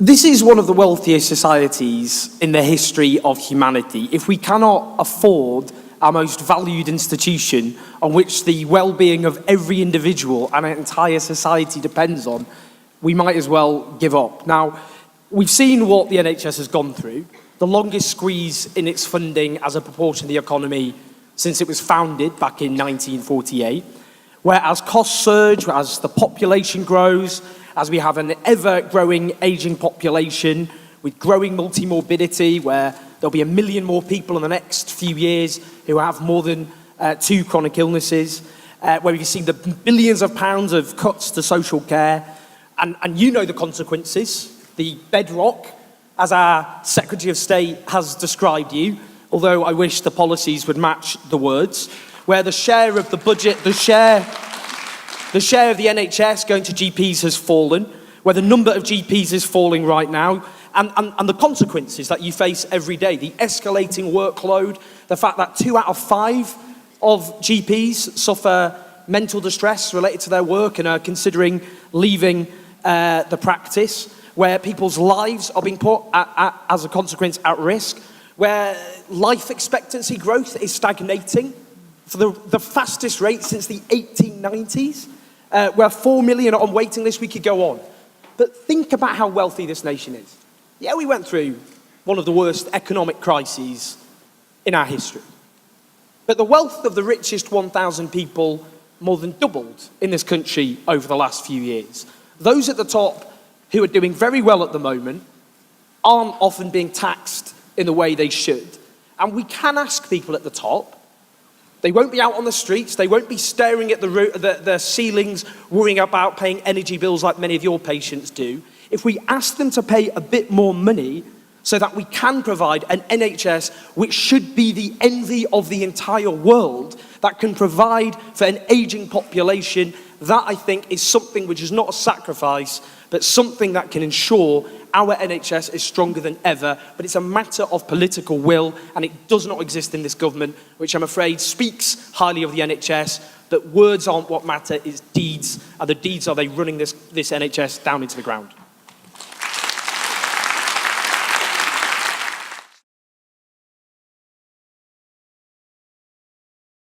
This is one of the wealthiest societies in the history of humanity. If we cannot afford our most valued institution on which the well-being of every individual and an entire society depends on, we might as well give up. Now, we've seen what the NHS has gone through, the longest squeeze in its funding as a proportion of the economy since it was founded back in 1948, where as costs surge, as the population grows, as we have an ever-growing ageing population with growing multi-morbidity, where there'll be 1 million more people in the next few years who have more than 2 chronic illnesses, where we've seen the billions of pounds of cuts to social care, and you know the consequences, the bedrock, as our Secretary of State has described you, although I wish the policies would match the words, where the share of the budget, the share of the NHS going to GPs has fallen, where the number of GPs is falling right now, and the consequences that you face every day, the escalating workload, the fact that 2 out of 5 of GPs suffer mental distress related to their work and are considering leaving the practice, where people's lives are being put as a consequence at risk, where life expectancy growth is stagnating for the fastest rate since the 1890s, where 4 million are on waiting lists. We could go on. But think about how wealthy this nation is. Yeah, we went through one of the worst economic crises in our history. But the wealth of the richest 1,000 people more than doubled in this country over the last few years. Those at the top who are doing very well at the moment aren't often being taxed in the way they should. And we can ask people at the top. They won't be out on the streets. They won't be staring at the ceilings, worrying about paying energy bills like many of your patients do. If we ask them to pay a bit more money so that we can provide an NHS which should be the envy of the entire world, that can provide for an ageing population, that I think is something which is not a sacrifice, but something that can ensure our NHS is stronger than ever. But it's a matter of political will, and it does not exist in this government, which I'm afraid speaks highly of the NHS, that words aren't what matter, it's deeds, and the deeds are they running this NHS down into the ground.